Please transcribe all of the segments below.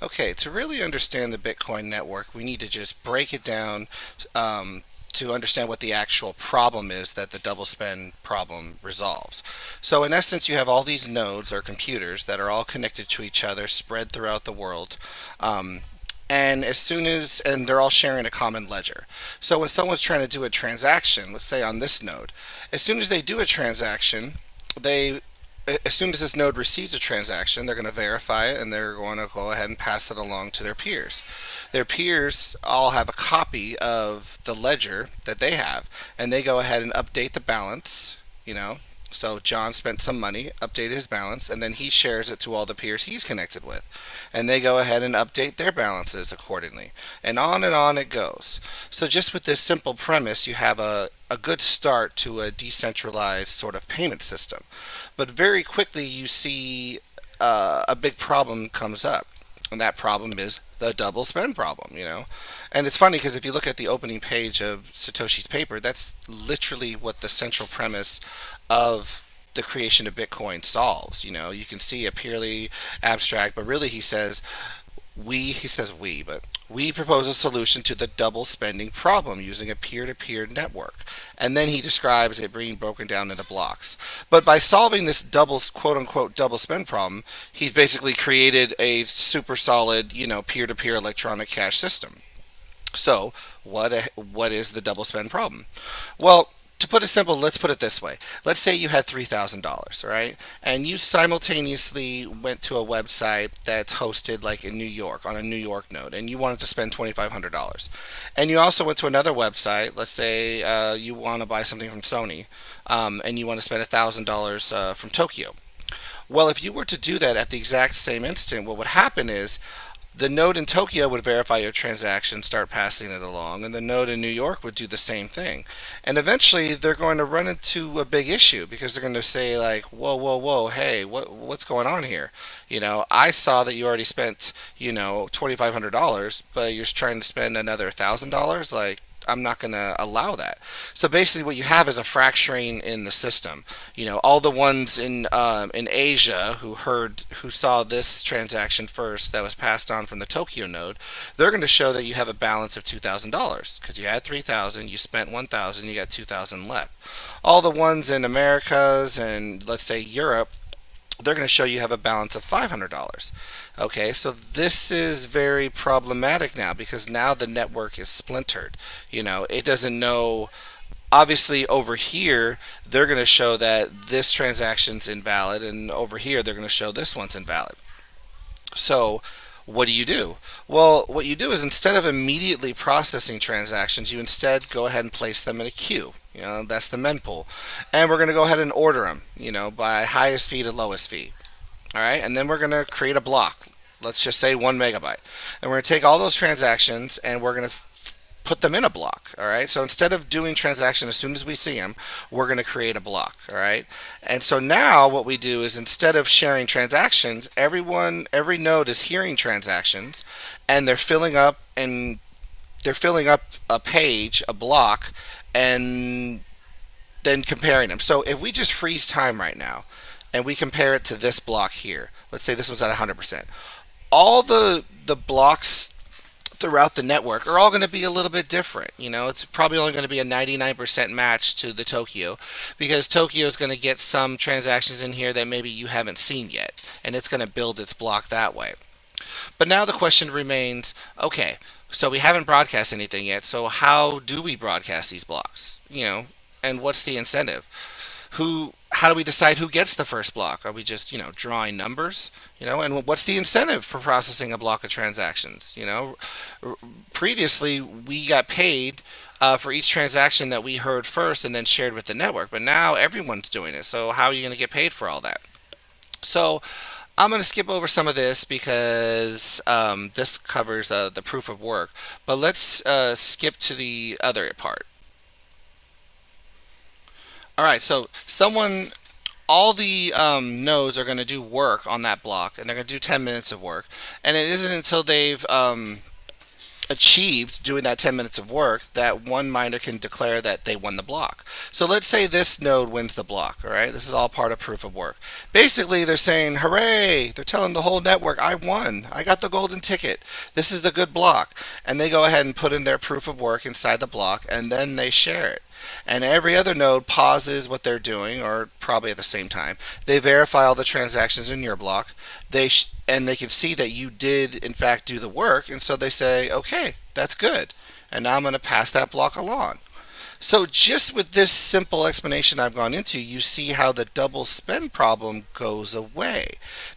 Okay, to really understand the Bitcoin network, we need to just break it down to understand what the actual problem is that the double spend problem resolves. So, in essence, you have all these nodes or computers that are all connected to each other, spread throughout the world. Um, and they're all sharing a common ledger. So when someone's trying to do a transaction, let's say on this node, as soon as they do a transaction, they as soon as this node receives a transaction, they're going to verify it and they're going to go ahead and pass it along to their peers. Their peers all have a copy of the ledger that they have, and they go ahead and update the balance, you know. So John spent some money, updated his balance, and then he shares it to all the peers he's connected with. And they go ahead and update their balances accordingly. And on it goes. So just with this simple premise, you have a good start to a decentralized sort of payment system. But very quickly you see a big problem comes up, and that problem is the double spend problem. And it's funny because if you look at the opening page of Satoshi's paper, that's literally what the central premise of the creation of Bitcoin solves. You can see a purely abstract, but really he says but we propose a solution to the double spending problem using a peer-to-peer network. And then he describes it being broken down into blocks. But by solving this double, quote unquote, double spend problem, he's basically created a super solid, peer-to-peer electronic cash system. So, what is the double spend problem? Well, to put it simple, let's put it this way. Let's say you had $3,000, right? And you simultaneously went to a website that's hosted like in New York on a New York node, and you wanted to spend $2,500. And you also went to another website. Let's say you want to buy something from Sony, and you want to spend $1,000 from Tokyo. Well, if you were to do that at the exact same instant, what would happen is the node in Tokyo would verify your transaction, start passing it along, and the node in New York would do the same thing. And eventually, they're going to run into a big issue because they're going to say like, "Whoa, whoa, whoa! Hey, what's going on here? I saw that you already spent, $2,500, but you're trying to spend another $1,000. Like, I'm not going to allow that." So basically, what you have is a fracturing in the system. All the ones in Asia who saw this transaction first that was passed on from the Tokyo node, they're going to show that you have a balance of $2,000 because you had 3,000, you spent 1,000, you got 2,000 left. All the ones in Americas and let's say Europe, they're going to show you have a balance of $500. Okay, so this is very problematic now because now the network is splintered. It doesn't know. Obviously, over here, they're going to show that this transaction's invalid, and over here, they're going to show this one's invalid. So, what do you do? Well, what you do is instead of immediately processing transactions, you instead go ahead and place them in a queue. That's the mempool. And we're going to go ahead and order them, by highest fee to lowest fee. All right, and then we're going to create a block. Let's just say 1 megabyte. And we're going to take all those transactions and we're going to put them in a block. All right, so instead of doing transaction as soon as we see them, we're going to create a block. All right, and so now what we do is instead of sharing transactions, every node is hearing transactions, and they're filling up a page, a block, and then comparing them. So if we just freeze time right now and we compare it to this block here, let's say this one's at 100%. All the blocks throughout the network are all going to be a little bit different. It's probably only going to be a 99% match to the Tokyo because Tokyo is going to get some transactions in here that maybe you haven't seen yet, and it's going to build its block that way. But now the question remains, okay, so we haven't broadcast anything yet, so how do we broadcast these blocks? And what's the incentive? How do we decide who gets the first block? Are we just, drawing numbers? And what's the incentive for processing a block of transactions? Previously we got paid for each transaction that we heard first and then shared with the network, but now everyone's doing it. So how are you going to get paid for all that? So I'm going to skip over some of this because this covers the proof of work. But let's skip to the other part. All right, so all the nodes are going to do work on that block, and they're going to do 10 minutes of work. And it isn't until they've achieved doing that 10 minutes of work, that one miner can declare that they won the block. So let's say this node wins the block, all right? This is all part of proof of work. Basically, they're saying, hooray! They're telling the whole network, I won. I got the golden ticket. This is the good block. And they go ahead and put in their proof of work inside the block, and then they share it. And every other node pauses what they're doing, or probably at the same time. They verify all the transactions in your block. And they can see that you did in fact do the work, and so they say, okay, that's good, and now I'm going to pass that block along. So just with this simple explanation I've gone into, you see how the double spend problem goes away,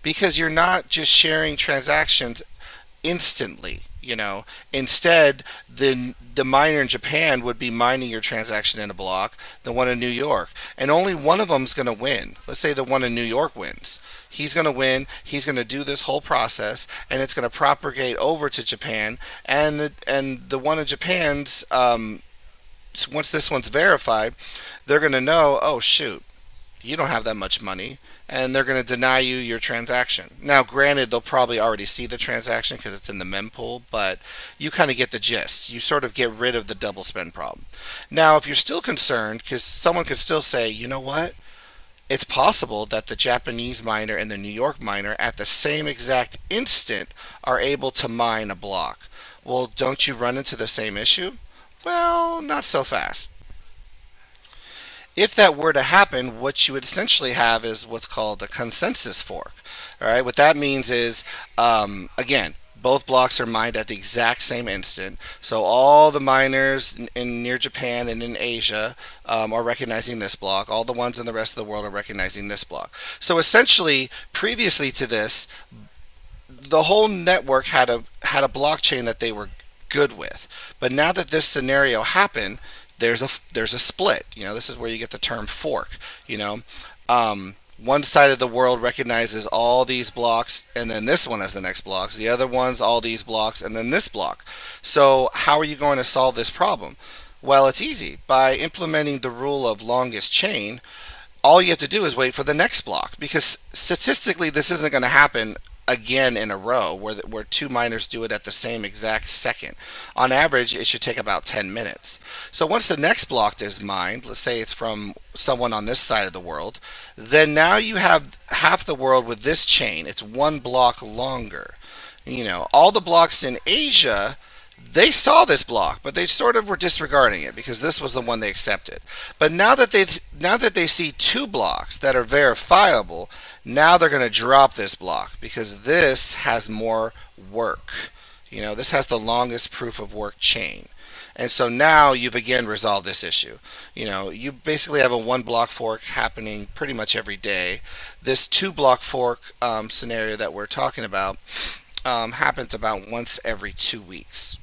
because you're not just sharing transactions instantly. Instead, the miner in Japan would be mining your transaction in a block, the one in New York, and only one of them is going to win. Let's say the one in New York wins. He's going to win. He's going to do this whole process, and it's going to propagate over to Japan. And the one in Japan's, once this one's verified, they're going to know, oh shoot, you don't have that much money, and they're going to deny you your transaction. Now, granted, they'll probably already see the transaction because it's in the mempool, but you kind of get the gist. You sort of get rid of the double spend problem. Now, if you're still concerned, because someone could still say, you know what? It's possible that the Japanese miner and the New York miner at the same exact instant are able to mine a block. Well, don't you run into the same issue? Well, not so fast. If that were to happen, what you would essentially have is what's called a consensus fork. All right, what that means is, again, both blocks are mined at the exact same instant. So all the miners in near Japan and in Asia are recognizing this block. All the ones in the rest of the world are recognizing this block. So essentially, previously to this, the whole network had a blockchain that they were good with. But now that this scenario happened, there's a split. This is where you get the term fork. One side of the world recognizes all these blocks, and then this one has the next blocks. The other one's all these blocks, and then this block. So how are you going to solve this problem? Well, it's easy. By implementing the rule of longest chain, all you have to do is wait for the next block, because statistically this isn't going to happen again in a row where two miners do it at the same exact second. On average, it should take about 10 minutes. So once the next block is mined, let's say it's from someone on this side of the world, then now you have half the world with this chain. It's one block longer. All the blocks in Asia, they saw this block, but they sort of were disregarding it because this was the one they accepted. But now that they see two blocks that are verifiable, now they're going to drop this block because this has more work. This has the longest proof of work chain. And so now you've again resolved this issue. You basically have a one block fork happening pretty much every day. This two block fork scenario that we're talking about happens about once every 2 weeks.